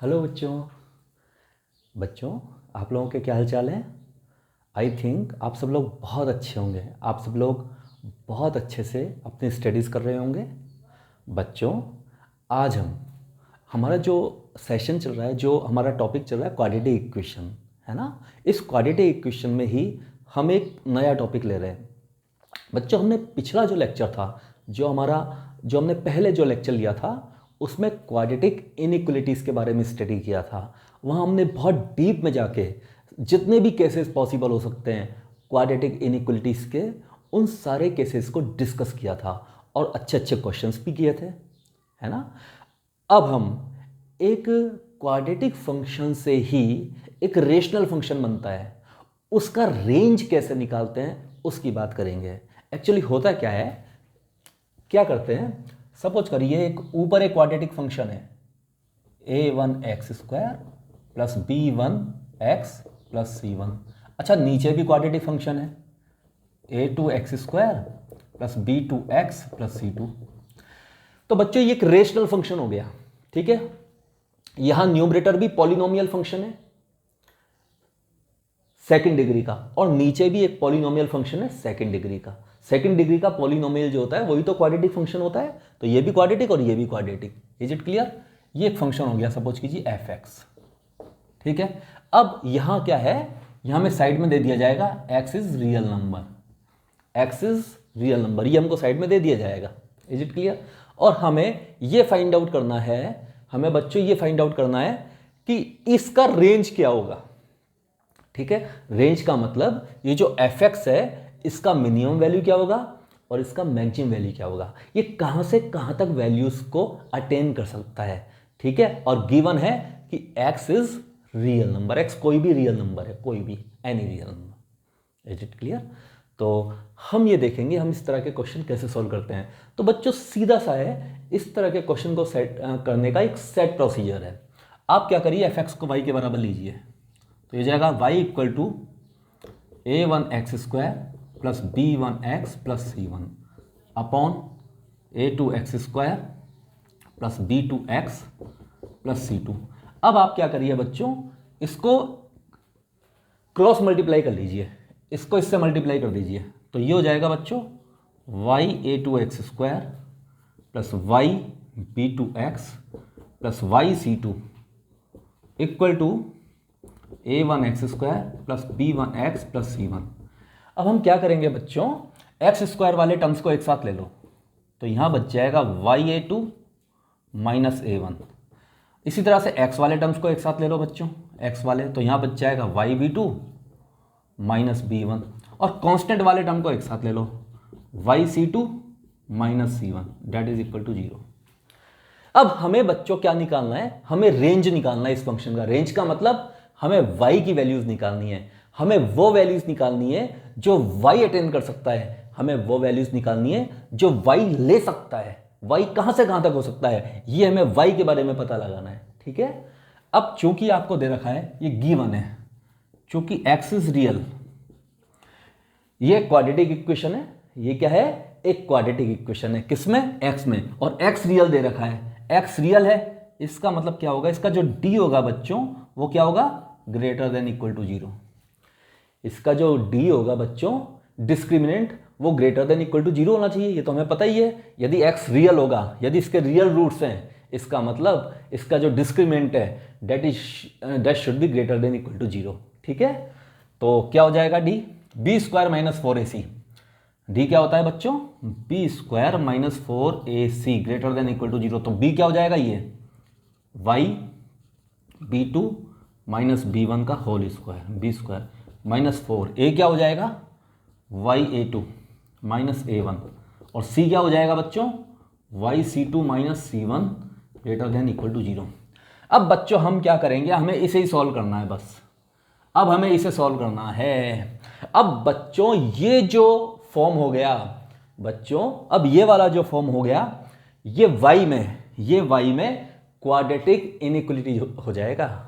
Hello बच्चों। बच्चों, आप लोगों के क्या हाल चाल हैं? आई थिंक आप सब लोग बहुत अच्छे होंगे। आप सब लोग बहुत अच्छे से अपनी स्टडीज़ कर रहे होंगे। बच्चों, आज हमारा जो सेशन चल रहा है, जो हमारा टॉपिक चल रहा है, क्वाड्रेटिक इक्वेशन, है ना। इस क्वाड्रेटिक इक्वेशन में ही हम एक नया टॉपिक ले रहे हैं। बच्चों, हमने पिछला जो लेक्चर था, जो हमने पहले जो लेक्चर लिया था, उसमें क्वाड्रेटिक इनइक्वलिटीज़ के बारे में स्टडी किया था। वहाँ हमने बहुत डीप में जाके जितने भी केसेस पॉसिबल हो सकते हैं क्वाड्रेटिक इनइक्वलिटीज़ के, उन सारे केसेस को डिस्कस किया था और अच्छे अच्छे क्वेश्चंस भी किए थे, है ना। अब हम एक क्वाड्रेटिक फंक्शन से ही एक रेशनल फंक्शन बनता है, उसका रेंज कैसे निकालते हैं उसकी बात करेंगे। एक्चुअली होता क्या है, क्या करते हैं, सपोज करिए एक ऊपर एक क्वाड्रेटिक फंक्शन है a1x² plus b1x plus c1। अच्छा, नीचे भी क्वाड्रेटिक फंक्शन है a2x² plus b2x plus c2। तो बच्चों, ये एक रेशनल फंक्शन हो गया, ठीक है। यहां न्यूमरेटर भी पॉलिनोमियल फंक्शन है सेकंड डिग्री का, और नीचे भी एक पॉलिनोमियल फंक्शन है सेकंड डिग्री का। सेकंड डिग्री का पॉलिनोमियल जो होता है वही तो क्वाड्रेटिक फंक्शन होता है। तो ये भी क्वाड्रेटिक और ये भी क्वाड्रेटिक। Is it clear? ये एक फंक्शन हो गया, सपोज कीजिए fx, ठीक है। अब यहां क्या है, यहां में साइड में दे दिया जाएगा x is real number, x is real number, ये हमको साइड में दे दिया जाएगा। Is it clear? और हमें ये फाइंड आउट करना है, हमें बच्चों ये फाइंड आउट करना है कि इसका रेंज क्या होगा, ठीक है। रेंज का मतलब ये जो fx है, इसका मिनिमम वैल्यू क्या होगा और इसका मैक्सिमम वैल्यू क्या होगा, ये कहां से कहां तक वैल्यूज को अटेन कर सकता है, ठीक है। और गिवन है कि x is real number, x कोई भी रियल नंबर है, कोई भी any real number. Is it clear? तो हम ये देखेंगे हम इस तरह के क्वेश्चन कैसे सॉल्व करते हैं। तो बच्चों, सीधा सा है, इस तरह के क्वेश्चन को सेट करने का एक सेट प्रोसीजर है। आप क्या करिए, fx को y के बराबर लीजिए, तो ये जाएगा y equal to a1x² plus b1x plus c1 upon a2x² plus b2x plus c2। अब आप क्या करिए बच्चों, इसको क्रॉस मल्टीप्लाई कर लीजिए, इसको इससे मल्टीप्लाई कर दीजिए, तो ये हो जाएगा बच्चों y a2x² plus y b2x plus y c2 equal to a1x² plus b1x plus c1। अब हम क्या करेंगे बच्चों, x² वाले टर्म्स को एक साथ ले लो, तो यहां बच जाएगा ya2 माइनस a1। इसी तरह से x वाले टर्म्स को एक साथ ले लो बच्चों, x वाले, तो यहां बच जाएगा yb2 माइनस b1। और कांस्टेंट वाले टर्म को एक साथ ले लो, yc2 minus c1 that is equal to 0। अब हमें बच्चों क्या निकालना है, हमें रेंज निकालना है इस फंक्शन का। रेंज का मतलब हमें y की वैल्यूज निकालनी है, हमें वो वैल्यूज निकालनी है जो y अटेन कर सकता है, हमें वो वैल्यूज निकालनी है जो y ले सकता है। y कहां से कहां तक हो सकता है, ये हमें y के बारे में पता लगाना है, ठीक है। अब चूंकि आपको दे रखा है, ये गिवन है, चूंकि x इज रियल, ये क्वाड्रेटिक इक्वेशन है। ये क्या है, एक क्वाड्रेटिक इक्वेशन है, किसमें, x में, और x रियल दे रखा है, x रियल है, इसका मतलब क्या होगा, इसका जो d होगा बच्चों वो क्या होगा, ग्रेटर देन इक्वल टू 0। इसका जो d होगा बच्चों, डिस्क्रिमिनेंट, वो ग्रेटर देन इक्वल टू 0 होना चाहिए, ये तो हमें पता ही है। यदि x रियल होगा, यदि इसके रियल रूट्स हैं, इसका मतलब इसका जो डिस्क्रिमिनेंट है that should be greater than equal to 0, ठीक है। तो क्या हो जाएगा, d b² minus 4ac। d क्या होता है बच्चों, b² minus 4ac greater than equal to 0। तो b क्या हो जाएगा, ये y b2 माइनस b1 का whole square, b² minus 4, a क्या हो जाएगा y a2 माइनस a1, और c क्या हो जाएगा बच्चों y c2 minus c1 greater than equal to 0। अब बच्चों हम क्या करेंगे, हमें इसे ही सॉल्व करना है बस। अब हमें इसे सॉल्व करना है। अब बच्चों ये जो फॉर्म हो गया बच्चों, अब ये वाला जो फॉर्म हो गया, ये y में क्वाड्रेटिक इनइक्वलिटी हो जाएगा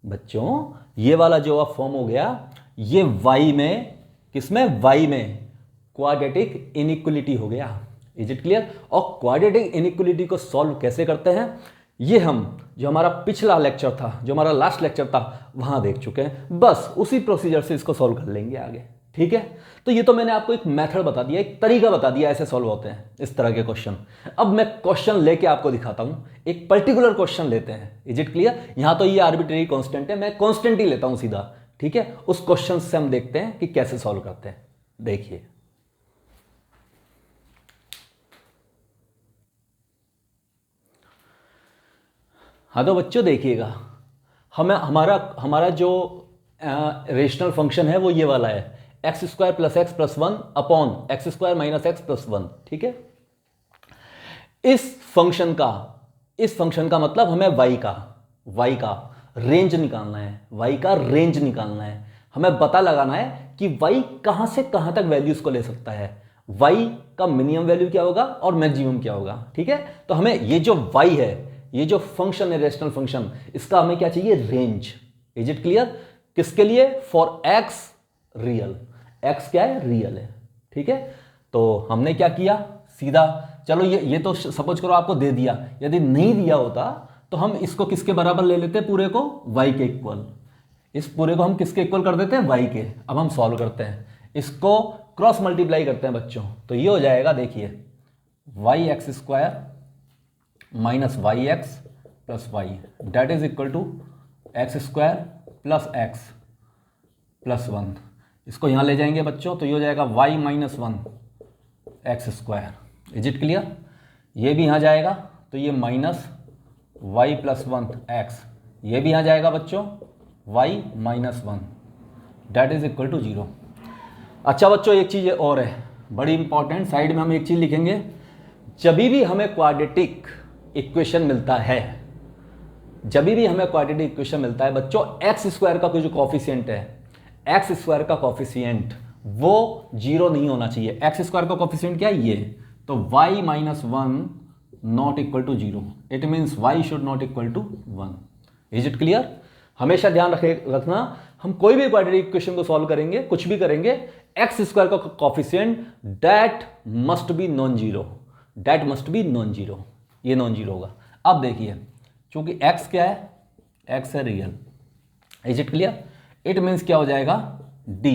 बच्चों। ये वाला जो फॉर्म हो गया, ये y में, किसमें, y में क्वाड्रेटिक इनइक्वलिटी हो गया। Is it clear? और क्वाड्रेटिक इनइक्वलिटी को सॉल्व कैसे करते हैं, ये हम जो हमारा पिछला लेक्चर था, जो हमारा लास्ट लेक्चर था, वहाँ देख चुके हैं। बस उसी प्रोसीजर से इसको सॉल्व कर लेंगे आगे, ठीक है। तो ये तो मैंने आपको एक मेथड बता दिया, एक तरीका बता दिया, ऐसे सॉल्व होते हैं इस तरह के क्वेश्चन। अब मैं क्वेश्चन लेके आपको दिखाता हूँ, एक पर्टिकुलर क्वेश्चन लेते हैं। Is it clear? यहाँ तो ये आर्बिट्रेरी कॉन्स्टेंट है, मैं कॉन्स्टेंट ही लेता हूँ सीधा, ठीक है। उस क्वेश्चन से हम देखते हैं कि कैसे सॉल्व करते हैं। देखिए, हाँ तो बच्चों देखिएगा, हमारा जो रेशनल फंक्शन है वो ये वाला है, x square plus X plus one upon X square minus X plus one, ठीक है। इस फंक्शन का मतलब हमें y का रेंज निकालना है, y का रेंज निकालना है। हमें पता लगाना है कि y कहां से कहां तक वैल्यूज को ले सकता है, y का मिनिमम वैल्यू क्या होगा और मैक्सिमम क्या होगा, ठीक है। तो हमें ये जो y है, ये जो फंक्शन है रेशनल फंक्शन, इसका हमें क्या चाहिए, रेंज। Is it clear? किसके लिए? फॉर x रियल, x क्या है, रियल है, ठीक है। तो हमने क्या किया, सीधा चलो ये तो सपोज करो आपको दे दिया, यदि नहीं दिया होता तो हम इसको किसके बराबर ले लेते, पूरे को y के इक्वल। इस पूरे को हम किसके इक्वल कर देते हैं, y के। अब हम सॉल्व करते हैं, इसको क्रॉस मल्टीप्लाई करते हैं बच्चों, तो ये हो जाएगा, देखिए Y X square minus Y X plus Y that is equal to X square plus X plus one. इसको यहाँ ले जाएंगे बच्चों, तो ये हो जाएगा Y minus one X square. Is it clear? ये भी यहाँ जाएगा, तो ये minus Y plus one X, ये भी यहाँ जाएगा बच्चों, Y minus one that is equal to zero. अच्छा बच्चों, एक चीज़ और है बड़ी इंपॉर्टेंट, साइड में हम एक चीज़ लिखेंगे, जब भी हमें क्वाड्रेटिक इक्वेशन मिलता है, जब भी हमें क्वाड्रेटिक इक्वेशन मिलता है बच्चों, एक्स स्क्वायर का कोई जो कॉफिशिएंट है, एक्स स्क्वायर का कॉफिशिएंट वो जीरो नहीं होना चाहिए। एक्स स्क्वायर का कॉफिशिएंट क्या है, ये, तो Y minus one not equal to zero, it means Y should not equal to one. Is it clear? हमेशा ध्यान रखना, हम कोई भी क्वाड्रेटिक इक्वेशन को सॉल्व करेंगे, कुछ भी करेंगे, एक्स स्क्वायर का coefficient that must be non zero, that must be non zero, ये नॉन जीरो होगा। अब देखिए, चूंकि x क्या है, x है real, is it clear? It means क्या हो जाएगा, d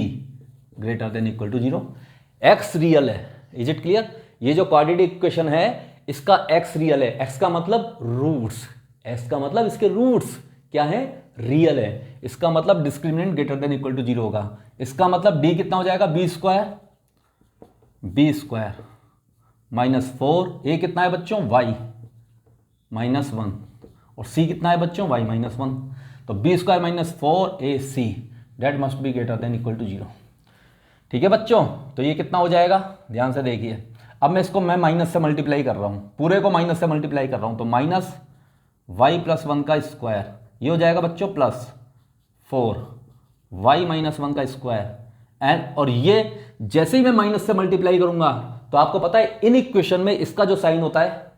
greater than equal to zero, x real है। Is it clear? ये जो क्वाड्रेटिक इक्वेशन है इसका x रियल है, x का मतलब रूट्स, x का मतलब इसके रूट्स क्या है, रियल है। इसका मतलब discriminant greater than equal to zero होगा। इसका मतलब d कितना हो जाएगा, B square minus four, A कितना है बच्चों, y माइनस वन, और c कितना है बच्चों, y माइनस वन। तो B square minus four A C that must be greater than equal to zero, ठीक है बच्चों। तो ये कितना हो जाएगा, ध्यान से देखिए। अब मैं इसको माइनस से मल्टीप्लाई कर रहा हूँ, पूरे को माइनस से मल्टीप्लाई कर रहा हूँ, तो माइनस वाई प्लस वन का स्क्वायर, ये हो जाएगा बच्चों plus four Y minus one का स्क्वायर एंड, और ये जैसे ही मैं माइनस से मल्टीप्लाई करूंगा तो आपको पता है इन इक्वेशन में इसका जो साइन होता है,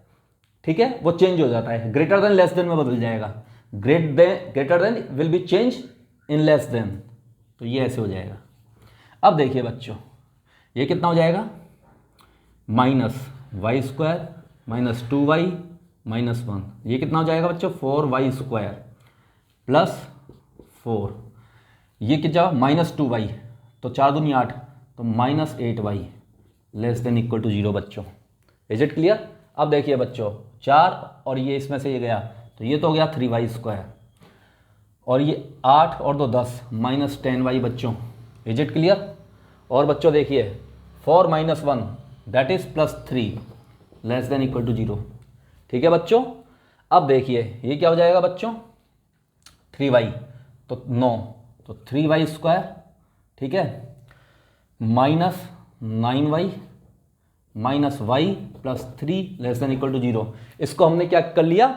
ठीक है, वो चेंज हो जाता है, ग्रेटर देन लेस देन में बदल जाएगा, greater than will be change in less than, तो ये ऐसे हो जाएगा। अब देखिए बच्चों, ये कितना हो जाएगा, minus Y square minus two Y minus one, ये कितना हो जाएगा बच्चों, four Y square plus four, ये कितना माइनस टू वाई, तो चार दूनी आठ, तो minus eight y less than equal to zero बच्चों। Is it clear? अब देखिए बच्चों, चार और ये इसमें से ये गया, तो ये तो हो गया थ्री वाई स्क्वायर, और ये आठ और दो दस माइनस टेन वाई बच्चों। Is it clear? और बच्चों देखिए, four minus one that is plus three less than equal to zero, ठीक है बच्चों। अब देखिए ये क्या हो जाएगा बच्चों, थ्री वाई तो नौ, तो थ्री वाई स्क्वायर, ठीक है, minus nine Y minus Y plus three less than equal to zero. इसको हमने क्या कर लिया,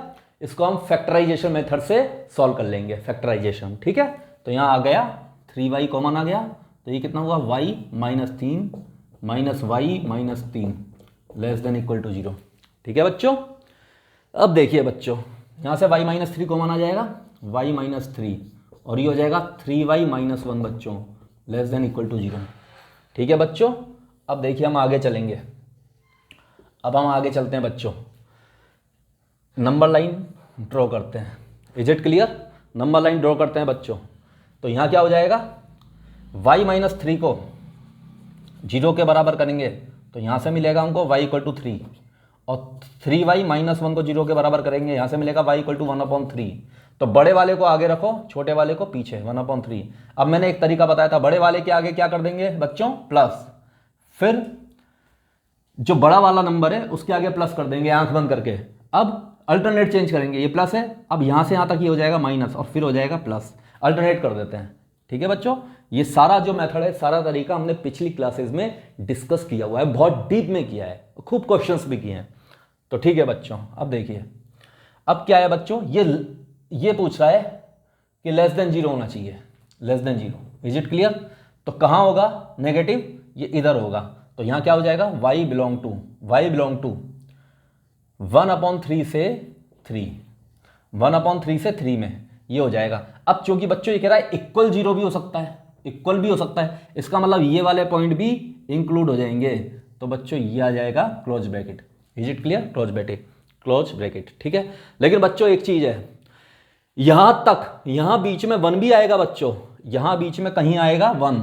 इसको हम फैक्टराइजेशन मेथड से सॉल्व कर लेंगे, फैक्टराइजेशन, ठीक है। तो यहाँ आ गया थ्री वाई कॉमन आ गया, तो ये कितना हुआ, वाई माइनस तीन माइनस वाई माइनस तीन less than equal to zero, ठीक है बच्चों। अब देखिए बच्चों, यहाँ से वाई माइनस थ्री कॉमन आ जाएगा, वाई माइनस थ्री, और ये हो जाएगा थ्री वाई माइनस वन बच्चों less than equal to zero, ठीक है बच्चों। अब देखिए हम आगे चलेंगे, अब हम आगे चलते हैं बच्चों, नंबर लाइन ड्रॉ करते हैं। Is it clear? Number line draw करते हैं बच्चों। तो यहाँ क्या हो जाएगा, y माइनस 3 को 0 के बराबर करेंगे तो यहाँ से मिलेगा हमको y इक्वल टू 3, और 3y माइनस 1 को 0 के बराबर करेंगे, यहाँ से मिलेगा y इक्वल टू 1/3। तो बड़े वाले को आगे रखो, छोटे वाले को पीछे, 1/3। अब मैंने एक तरीका बताया था, बड़े वाले के आगे क्या कर देंगे बच्चों, प्लस, फिर जो बड़ा वाला नंबर है उसके आगे प्लस कर देंगे आंख बंद करके। अब अल्टरनेट चेंज करेंगे, ये प्लस है, अब यहाँ से यहाँ तक ये हो जाएगा माइनस और फिर हो जाएगा प्लस, अल्टरनेट कर देते हैं। ठीक है बच्चों, ये सारा जो मेथड है, सारा तरीका हमने पिछली क्लासेस में डिस्कस किया हुआ है, बहुत डीप में किया है, खूब क्वेश्चंस भी किए हैं। तो ठीक है बच्चों, अब देखिए अब क्या है बच्चों, ये पूछ रहा है कि लेस देन 0 होना चाहिए, less than 0। Is it clear? तो कहाँ होगा नेगेटिव, ये इधर होगा। तो यहाँ क्या हो जाएगा, y बिलोंग टू 1/3 से 3, 1/3 से 3 में ये हो जाएगा। अब चूंकि बच्चों ये कह रहा है इक्वल 0 भी हो सकता है, इक्वल भी हो सकता है, इसका मतलब ये वाले पॉइंट भी इंक्लूड हो जाएंगे। तो बच्चों ये आ जाएगा close bracket. Is it clear? Close bracket. ठीक है, लेकिन बच्चों एक चीज है, यहां तक, यहां बीच में 1 भी आएगा बच्चों, यहां बीच में कहीं आएगा 1,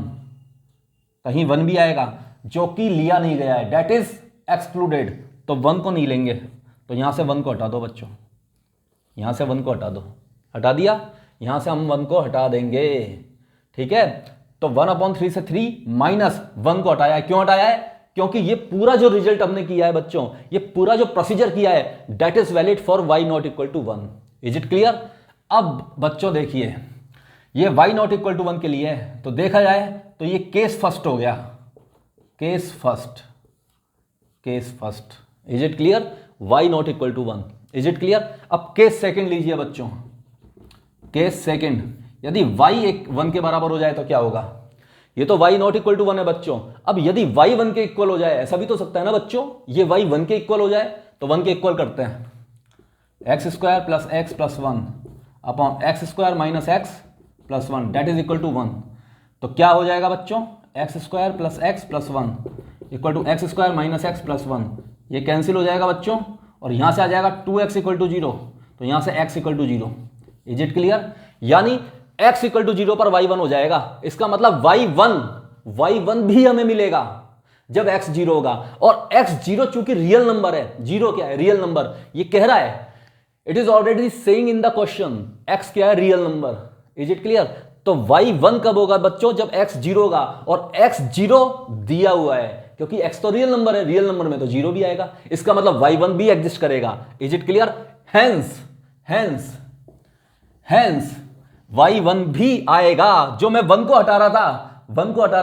कहीं 1 भी आएगा जो कि लिया नहीं गया है, डेट इज एक्सक्लूडेड। तो 1 को नहीं लेंगे, तो यहां से 1 को हटा दो बच्चों, यहां से 1 को हटा दो, हटा दिया, यहां से हम 1 को हटा देंगे। ठीक है, तो 1/3 से 3 माइनस 1 को हटाया है। क्यों हटाया है? क्योंकि ये पूरा जो रिजल्ट हमने किया है बच्चों, ये पूरा जो प्रोसीजर किया है, that is valid for y not equal to 1। Is it clear? अब बच्चों देखिए, ये y नॉट इक्वल टू 1 के लिए है, तो देखा जाए तो ये केस फर्स्ट हो गया, case first. Is it clear? y not equal to 1। Is it clear? अब केस सेकंड लीजिए बच्चों, केस सेकंड, यदि y 1 के बराबर हो जाए तो क्या होगा, ये तो y नॉट इक्वल टू 1 है बच्चों। अब यदि y 1 के इक्वल हो जाए, ऐसा भी तो सकता है ना बच्चों, ये y 1 के इक्वल हो जाए, तो 1 के इक्वल करते हैं, x² plus x plus 1 upon x² minus x plus 1 that is equal to 1। तो क्या हो जाएगा बच्चों, x² plus x plus 1 equal to x² minus x plus 1, ये कैंसिल हो जाएगा बच्चों, और यहां से आ जाएगा 2x इक्वल टू 0, तो यहां से x equal to 0। Is it clear? यानी x इक्वल टू 0 पर y1 हो जाएगा, इसका मतलब y1 भी हमें मिलेगा जब x 0 होगा। और x 0 चूंकि रियल नंबर है, 0 क्या है, रियल नंबर, ये कह रहा है, it is already saying in the question, x क्या है, real number. Is it clear? तो y1 कब होगा बच्चों, जब x 0 होगा, और x 0 दिया हुआ है, क्योंकि x तो रियल नंबर है, रियल नंबर में तो 0 भी आएगा, इसका मतलब y1 भी एग्जिस्ट करेगा। Is it clear? Hence y1 भी आएगा, जो मैं 1 को हटा रहा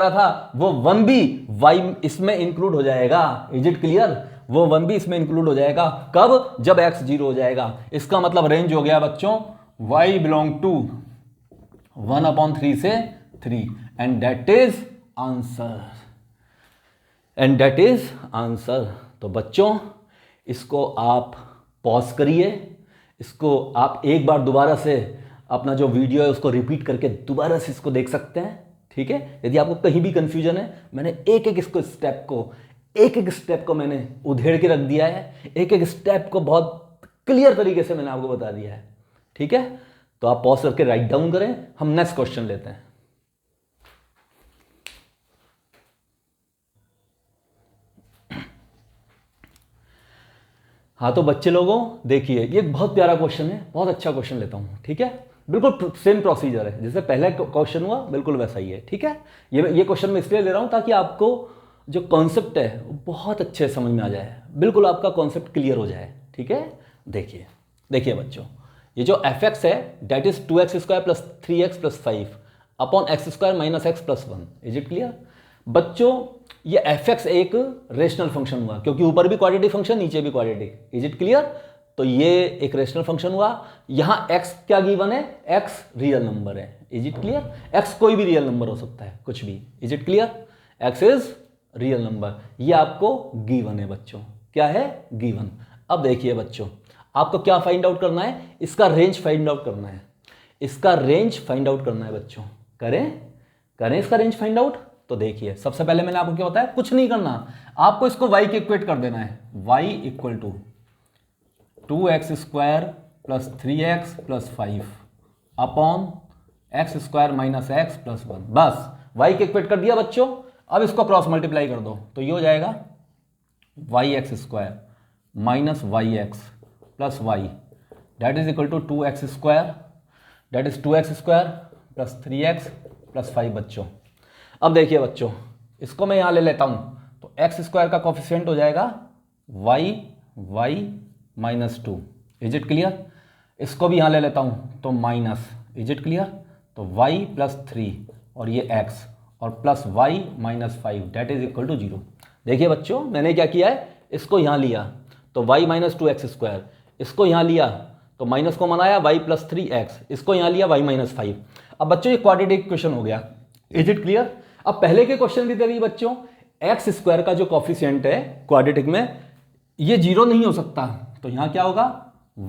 था, वो 1 भी y इसमें इंक्लूड हो जाएगा। Is it clear? वो 1 भी इसमें इंक्लूड हो जाएगा, कब, जब x 0 हो जाएगा। इसका मतलब रेंज हो गया बच्चों y बिलोंग टू 1/3 से 3, एंड दैट इज आंसर। तो बच्चों इसको आप पॉज करिए, इसको आप एक बार दोबारा से अपना जो वीडियो है उसको रिपीट करके दोबारा से इसको देख सकते हैं। ठीक है, यदि आपको कहीं भी कंफ्यूजन है, मैंने एक एक स्टेप को मैंने उधेड़ के रख दिया है, एक एक स्टेप को बहुत क्लियर तरीके से मैंने आपको बता दिया है। ठीक है, तो आप पॉज करके राइट डाउन करें, हम नेक्स्ट क्वेश्चन लेते हैं। हाँ तो बच्चे लोगों देखिए, ये बहुत प्यारा क्वेश्चन है, बहुत अच्छा क्वेश्चन लेता हूं। ठीक है, बिल्कुल सेम प्रोसीजर है जैसे पहले क्वेश्चन हुआ, बिल्कुल वैसा ही है। ठीक है, ये क्वेश्चन मैं इसलिए ले रहा हूं ताकि आपको जो कॉन्सेप्ट है वो बहुत अच्छे समझ में आ जाए, बिल्कुल आपका कॉन्सेप्ट क्लियर हो जाए। ठीक है, देखिए बच्चों, ये जो fx है that is 2x² plus 3x plus 5 upon x² minus x plus 1। Is it clear? बच्चों ये fx एक रेशनल फंक्शन हुआ, क्योंकि ऊपर भी क्वाड्रेटिक फंक्शन, नीचे भी क्वाड्रेटिक। Is it clear? तो ये एक रेशनल फंक्शन हुआ। यहां x क्या गिवन है, x रियल नंबर है। Is it clear? x कोई भी रियल नंबर हो सकता है, कुछ भी। Is it clear? x is real number, ये आपको गिवन है बच्चों। क्या है? गिवन। अब देखिए बच्चों, आपको क्या फाइंड आउट करना है, इसका रेंज फाइंड आउट करना है, इसका रेंज फाइंड आउट करना है बच्चों। करें इसका रेंज फाइंड आउट। तो देखिए, सबसे पहले मैंने आपको क्या बताया, कुछ नहीं करना, आपको इसको y के इक्वेट कर देना है। y equal to 2x² plus 3x plus 5 upon X square minus X plus 1। बस y के इक्वेट कर दिया बच्चों। अब इसको क्रॉस मल्टीप्लाई कर दो तो ये हो जाएगा Y X square minus Y X plus Y that is equal to 2x square, that is 2x square plus 3x plus 5 बच्चों। अब देखिए बच्चों, इसको मैं यहाँ ले लेता हूँ तो एक्स स्क्वायर का कोफिशिएंट हो जाएगा Y minus 2। Is it clear? इसको भी यहाँ ले लेता हूँ तो माइनस, इज इट क्लियर? तो y प्लस 3 और ये x और plus y minus 5 that is equal to 0। देखिए बच्चों, मैंने क्या किया है, इसको यहाँ लिया तो y माइनस 2x स्क्वायर, इसको यहाँ लिया तो माइनस को मनाया y प्लस 3x, इसको यहाँ लिया y माइनस 5। अब बच्चों ये क्वाड्रेटिक इक्वेशन हो गया। Is it clear? अब पहले के क्वेश्चन की तरह बच्चों एक्स स्क्वायर का जो कॉफिशिएंट है क्वाड्रेटिक में ये 0 नहीं हो सकता, तो यहाँ क्या होगा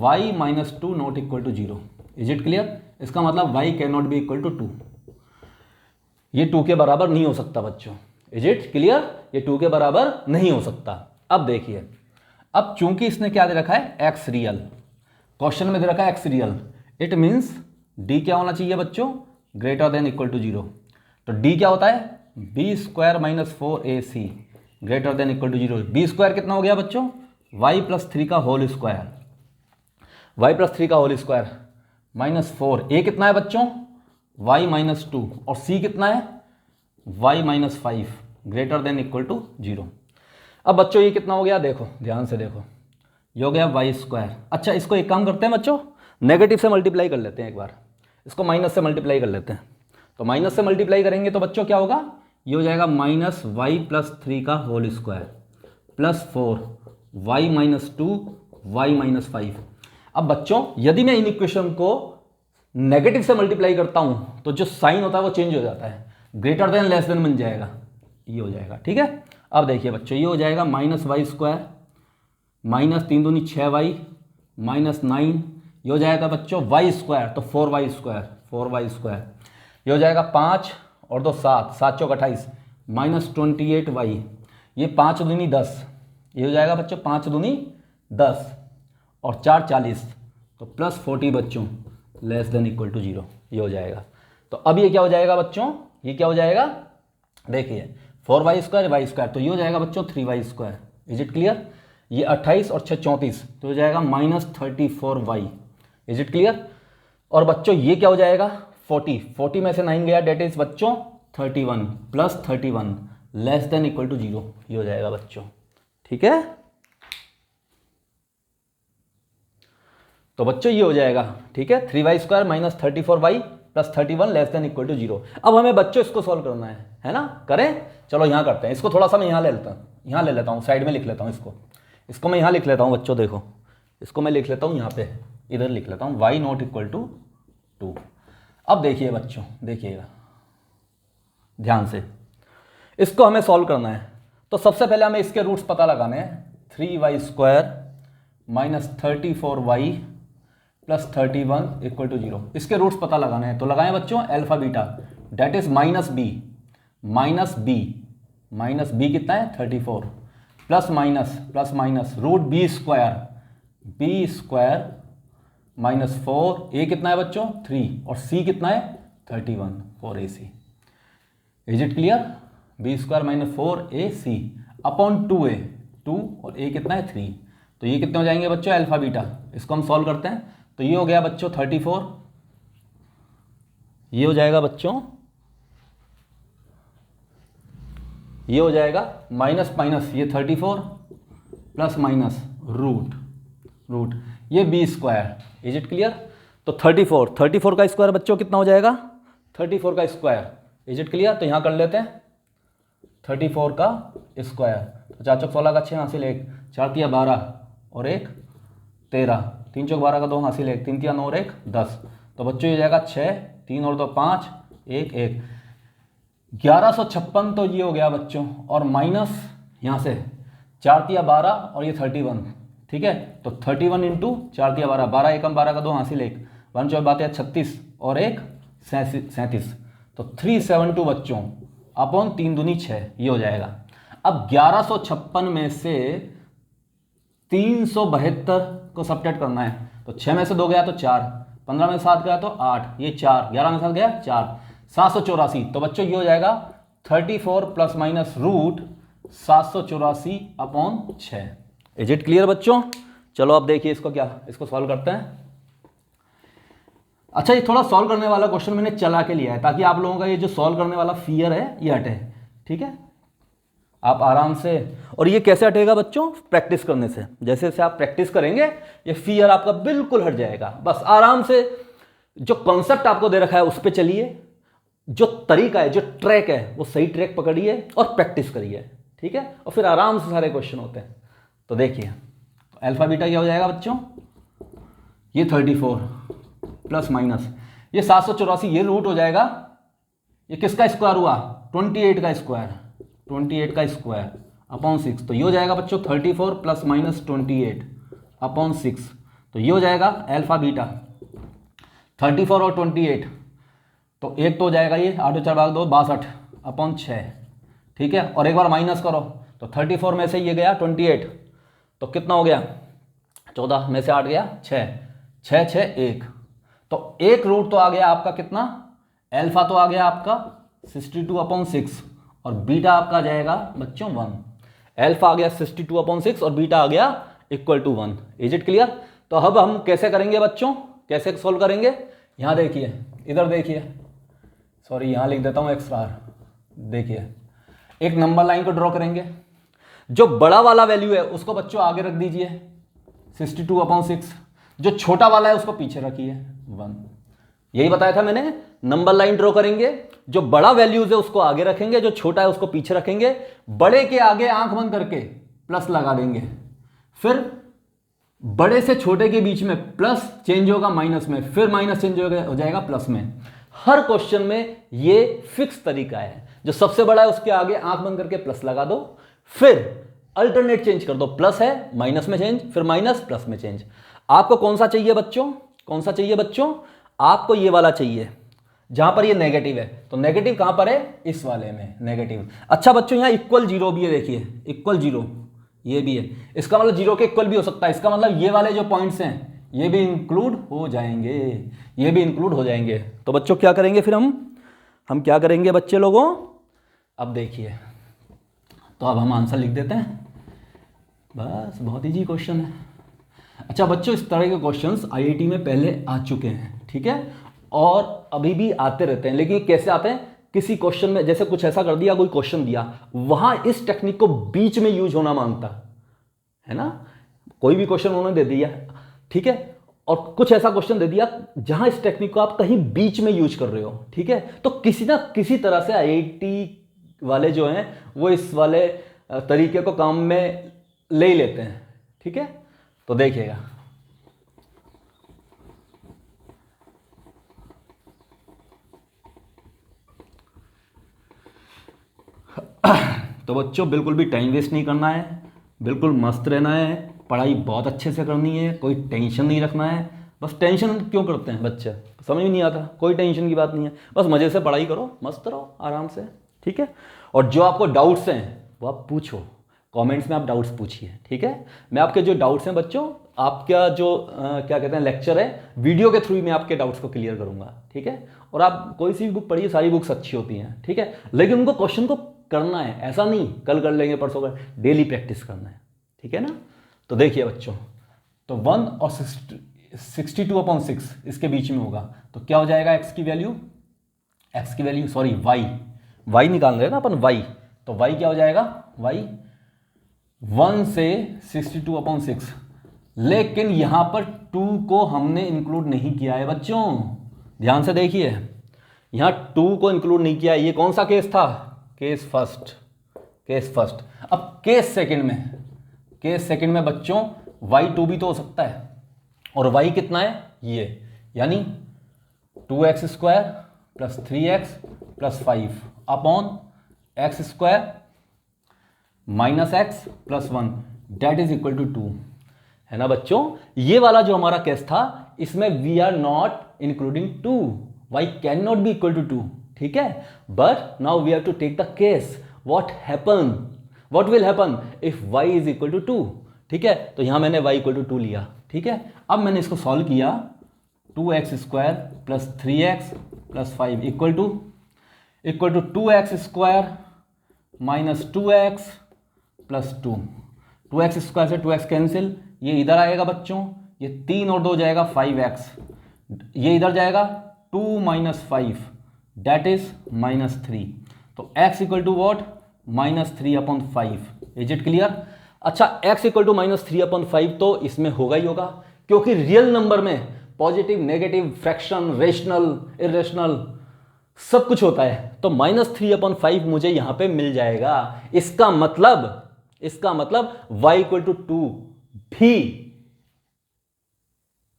y minus 2 not equal to 0। Is it clear? इसका मतलब y can not be equal to 2, ये 2 के बराबर नहीं हो सकता बच्चों। Is it clear? ये 2 के बराबर नहीं हो सकता। अब देखिए, अब चूंकि इसने क्या दे रखा है x रियल, क्वेश्चन में दे रखा है x real, it means d क्या होना चाहिए बच्चों, ग्रेटर देन इक्वल टू 0। तो d क्या होता है b square minus 4ac greater than equal to 0। b square कितना हो गया बच्चों, y प्लस 3 का होल स्क्वायर, y प्लस 3 का होल स्क्वायर माइनस 4, a कितना है बच्चों y माइनस 2 और c कितना है y minus 5 greater than equal to 0। अब बच्चों ये कितना हो गया, देखो ध्यान से देखो, ये हो गया वाई स्क्वायर। अच्छा इसको एक काम करते हैं बच्चों, नेगेटिव से मल्टीप्लाई कर लेते हैं, एक बार इसको माइनस से मल्टीप्लाई कर लेते हैं। तो माइनस से मल्टीप्लाई करेंगे तो बच्चों क्या होगा, ये हो जाएगा माइनस वाई प्लस 3 का whole square plus 4 Y minus 2 Y minus 5। अब बच्चों यदि मैं इन इक्वेशन को नेगेटिव से मल्टीप्लाई करता हूं तो जो साइन होता है वो चेंज हो जाता है, ग्रेटर देन लेस देन बन जाएगा, ये हो जाएगा। ठीक है, अब देखिए बच्चों ये हो जाएगा माइनस वाई स्क्वायर माइनस 3 दूनी 6y माइनस 9, ये हो जाएगा बच्चों वाई स्क्वायर तो 4y स्क्वायर, ये हो जाएगा 5 और 2 7, 7 चौक 28 माइनस 28y, ये 5 दूनी 10, ये हो जाएगा बच्चों 5 दूनी 10 और 4 40 तो प्लस 40 बच्चों लेस देन इक्वल टू 0, ये हो जाएगा। तो अब ये क्या हो जाएगा बच्चों, ये क्या हो जाएगा, देखिए 4y स्क्वायर वाई स्क्वायर तो ये हो जाएगा बच्चों 3y square. Is it clear? ये 28 और 6 34 तो हो जाएगा minus 34y। Is it clear? और बच्चों ये क्या हो जाएगा 40 में से 9 गया, डेट इज बच्चों 31 plus 31 less than equal to 0, ये हो जाएगा बच्चों। ठीक है, तो बच्चों ये हो जाएगा। ठीक है, 3y square minus 34y plus 31 less than equal to 0। अब हमें बच्चों इसको सॉल्व करना है ना, करें? चलो यहाँ करते हैं, इसको थोड़ा सा मैं यहाँ ले लेता हूँ, साइड में लिख लेता हूँ इसको मैं यहाँ लिख लेता हूँ बच्चों, देखो इसको मैं लिख लेता हूँ यहाँ पे, इधर लिख लेता हूँ y नॉट इक्वल टू 2। अब देखिए बच्चों, देखिएगा ध्यान से, इसको हमें सॉल्व करना है। तो सबसे पहले हमें इसके रूट्स पता लगाने हैं, 3y square minus 34y plus 31 equal to 0, इसके रूट्स पता लगाने हैं। तो लगाएं बच्चों alpha beta, that is minus B कितना है 34 plus minus root B square minus 4, A कितना है बच्चों 3 और सी कितना है 31 4ac। Is it clear? B square minus 4ac upon 2a, 2 और a कितना है 3, तो ये कितने हो जाएंगे बच्चों अल्फा बीटा। इसको हम सॉल्व करते हैं तो ये हो गया बच्चों 34, ये हो जाएगा बच्चों, ये हो जाएगा माइनस ये 34 प्लस माइनस रूट ये B square. Is it clear? तो 34 का स्क्वायर बच्चों कितना हो जाएगा 34 का स्क्वायर। Is it clear? तो यहाँ कर लेते हैं 34 का स्क्वायर, तो 4 चौक 16 का 6 हासिल 1, 4 तिया 12 और 1 13, 3 चौक 12 का 2 हासिल 1, 3 तिया 9 और 1 10। तो बच्चों ये जाएगा 6, 3 और 2 5, 1 1, 1156 तो ये हो गया बच्चों, और माइनस यहाँ से 4 तिया 12 और ये 31। ठीक है, तो 31 इंटू 4 तिया 12, 12 एकम 12 का 2 हासिल 1, 1 चौक 36 और 1 37, तो 372 बच्चों अपॉन 3 दूनी 6, ये हो जाएगा। अब 1156 में से 372 को सब्ट्रैक्ट करना है, तो 6 में से 2 गया तो 4, 15 में से 7 गया तो 8, ये 4, 11 में से 7 गया 4, 784। तो बच्चों ये हो जाएगा 34 plus minus root 784 upon 6। Is it clear बच्चों? चलो अब देखिए इसको, क्या इसको सॉल्व करते हैं। अच्छा, ये थोड़ा सॉल्व करने वाला क्वेश्चन मैंने चला के लिया है ताकि आप लोगों का ये जो सॉल्व करने वाला फियर है ये हटे। ठीक है, आप आराम से, और ये कैसे हटेगा बच्चों? प्रैक्टिस करने से। जैसे जैसे आप प्रैक्टिस करेंगे ये फियर आपका बिल्कुल हट जाएगा। बस आराम से जो कॉन्सेप्ट आपको दे रखा है उस पर चलिए, जो तरीका है, जो ट्रैक है, वो सही ट्रैक पकड़िए और प्रैक्टिस करिए। ठीक है, और फिर आराम से सारे क्वेश्चन होते हैं। तो देखिए, तो अल्फा बीटा क्या हो जाएगा बच्चों? ये 34 प्लस माइनस ये 784, ये रूट हो जाएगा, ये किसका स्क्वायर हुआ? 28 का स्क्वायर, 28 का स्क्वायर अपॉन 6। तो ये हो जाएगा बच्चों 34 प्लस माइनस 28 अपॉन 6। तो ये हो जाएगा अल्फा बीटा 34 और 28, तो एक तो हो जाएगा ये 8 4 भाग 2 62 अपॉन 6। ठीक है, और एक बार माइनस करो तो 34 में से ये गया 28, तो कितना हो गया? 14 में से 8 गया 6, 6 6 1, तो एक रूट तो आ गया आपका कितना? अल्फा तो आ गया आपका 62 अपॉन 6 और बीटा आपका आ जाएगा बच्चों 1। अल्फा आ गया 62 अपॉन 6 और बीटा आ गया equal to 1। Is it clear? तो अब हम कैसे करेंगे बच्चों, कैसे सोल्व करेंगे? यहां देखिए, इधर देखिए, सॉरी यहां लिख देता हूं एक्स्ट्रा। देखिए, एक नंबर लाइन को ड्रॉ करेंगे, जो बड़ा वाला वैल्यू है उसको बच्चों आगे रख दीजिए 62 अपॉन 6, जो छोटा वाला है उसको पीछे रखिए 1। यही बताया था मैंने, नंबर लाइन ड्रॉ करेंगे, जो बड़ा वैल्यूज है उसको आगे रखेंगे, जो छोटा है उसको पीछे रखेंगे, बड़े के आगे आंख बंद करके प्लस लगा देंगे, फिर बड़े से छोटे के बीच में प्लस चेंज होगा माइनस में, फिर माइनस चेंज हो जाएगा प्लस में। हर क्वेश्चन में ये फिक्स तरीका है, जो सबसे बड़ा है उसके आगे आंख बंद करके प्लस लगा दो, फिर अल्टरनेट चेंज कर दो, प्लस है माइनस में चेंज, फिर माइनस प्लस में चेंज। आपको कौन सा चाहिए बच्चों? कौन सा चाहिए बच्चों? आपको ये वाला चाहिए जहां पर ये नेगेटिव है। तो नेगेटिव कहां पर है? इस वाले में नेगेटिव। अच्छा बच्चों, यहां इक्वल जीरो भी है, देखिए इक्वल जीरो ये भी है, इसका मतलब जीरो के इक्वल भी हो सकता है। इसका मतलब ये वाले जो पॉइंट्स हैं ये भी इंक्लूड हो जाएंगे, ये भी इंक्लूड हो जाएंगे। तो बच्चों क्या करेंगे फिर हम क्या करेंगे बच्चे लोगों? अब देखिए, तो अब हम आंसर लिख देते हैं, बस बहुत इजी क्वेश्चन है। अच्छा बच्चों, इस तरह के क्वेश्चंस आईआईटी में पहले आ चुके हैं, ठीक है, और अभी भी आते रहते हैं। लेकिन कैसे आते हैं? किसी क्वेश्चन में जैसे कुछ ऐसा कर दिया, कोई क्वेश्चन दिया, वहां इस टेक्निक को बीच में यूज होना मांगता है ना। कोई भी क्वेश्चन उन्होंने दे दिया, ठीक है, और कुछ ऐसा क्वेश्चन दे दिया जहां इस टेक्निक को आप कहीं बीच में यूज कर रहे हो, ठीक है, तो किसी ना किसी तरह से आईआईटी वाले जो हैं वो इस वाले तरीके को काम में ले ही लेते हैं, ठीक है। तो देखिएगा, तो बच्चों बिल्कुल भी टाइम वेस्ट नहीं करना है, बिल्कुल मस्त रहना है, पढ़ाई बहुत अच्छे से करनी है, कोई टेंशन नहीं रखना है। बस टेंशन क्यों करते हैं बच्चे, समझ में नहीं आता। कोई टेंशन की बात नहीं है, बस मज़े से पढ़ाई करो, मस्त रहो आराम से, ठीक है। और जो आपको डाउट्स हैं वो आप पूछो, कमेंट्स में आप डाउट्स पूछिए, ठीक है। मैं आपके जो डाउट्स हैं बच्चों, आपका जो क्या कहते हैं लेक्चर है, वीडियो के थ्रू मैं आपके डाउट्स को क्लियर करूँगा, ठीक है। और आप कोई सी भी बुक पढ़िए, सारी बुक्स अच्छी होती हैं, ठीक है, लेकिन उनको क्वेश्चन को करना है, ऐसा नहीं कल कर लेंगे परसों कर, डेली प्रैक्टिस करना है, ठीक है ना। तो देखिए बच्चों, तो 1 और 62/6 इसके बीच में होगा, तो क्या हो जाएगा x की वैल्यू सॉरी y निकाल रहे हैं ना अपन, y, तो y क्या हो जाएगा, y 1 से 62/6, लेकिन यहां पर 2 को हमने इंक्लूड नहीं किया है बच्चों, ध्यान से देखिए, यहां 2 को इंक्लूड नहीं किया है। ये कौन सा केस था? Case first. अब केस सेकंड में बच्चों y2 भी तो हो सकता है, और y कितना है ये, यानी 2x² + 3x + 5 upon x² - x + 1 that is equal to 2, है ना बच्चों। ये वाला जो हमारा केस था, इसमें we are not including 2, y can not be equal to 2, ठीक है। But now we have to take the case, what will happen if y is equal to 2, ठीक है, तो यहां मैंने y इक्वल टू 2 लिया। ठीक है, अब मैंने इसको सॉल्व किया, 2x square plus 3x plus 5 equal to 2x square minus 2x plus 2। 2x square से 2x कैंसिल, ये इधर आएगा बच्चों, ये 3 और 2 जाएगा 5x, ये इधर जाएगा 2 माइनस 5 डेट इज माइनस 3। तो x equal to what, minus 3/5। Is it clear? अच्छा, x इक्वल टू माइनस 3/5 तो इसमें होगा ही होगा, क्योंकि रियल नंबर में positive, negative, fraction, rational, irrational सब कुछ होता है। तो माइनस 3/5 मुझे यहां पे मिल जाएगा। इसका मतलब y इक्वल टू 2 भी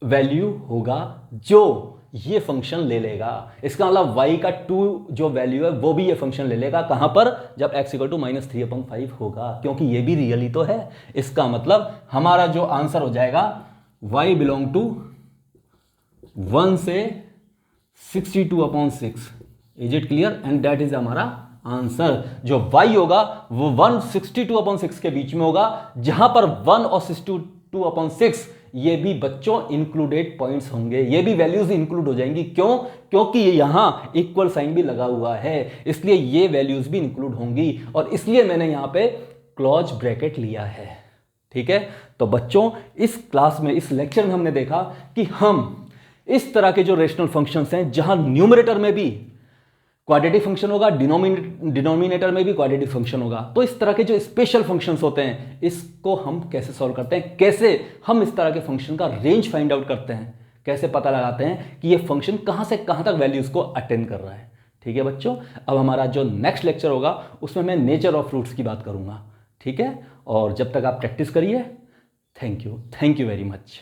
वैल्यू होगा जो ये फंक्शन ले लेगा। इसका मतलब y का 2 जो वैल्यू है वो भी ये फंक्शन ले लेगा। कहां पर? जब x इक्वल टू माइनस 3/5 होगा, क्योंकि ये भी रियल ही तो है। इसका मतलब हमारा जो आंसर हो जाएगा y बिलोंग टू 1 से 62/6। Is it clear? And that is हमारा आंसर। जो y होगा वो 162/6 के बीच में होगा, जहां पर 1 और 62/6 ये भी बच्चों इंक्लूडेड पॉइंट्स होंगे, ये भी वैल्यूज इंक्लूड हो जाएंगी। क्यों? क्योंकि यहां इक्वल साइन भी लगा हुआ है, इसलिए ये वैल्यूज भी इंक्लूड होंगी, और इसलिए मैंने यहां पे क्लोज ब्रैकेट लिया है। ठीक है, तो बच्चों इस क्लास में, इस लेक्चर में हमने देखा कि हम इस तरह के जो रेशनल फंक्शंस हैं, जहां न्यूमरेटर में भी क्वाड्रेटिक फंक्शन होगा, डिनोमिनेटर में भी क्वाड्रेटिक फंक्शन होगा, तो इस तरह के जो स्पेशल फंक्शंस होते हैं, इसको हम कैसे सॉल्व करते हैं, कैसे हम इस तरह के फंक्शन का रेंज फाइंड आउट करते हैं, कैसे पता लगाते हैं कि ये फंक्शन कहां से कहां तक वैल्यूज को अटेंड कर रहा है। ठीक है बच्चों, अब हमारा जो नेक्स्ट लेक्चर होगा उसमें मैं नेचर ऑफ फ्रूट्स की बात करूंगा। ठीक है, और जब तक आप प्रैक्टिस करिए, थैंक यू वेरी मच।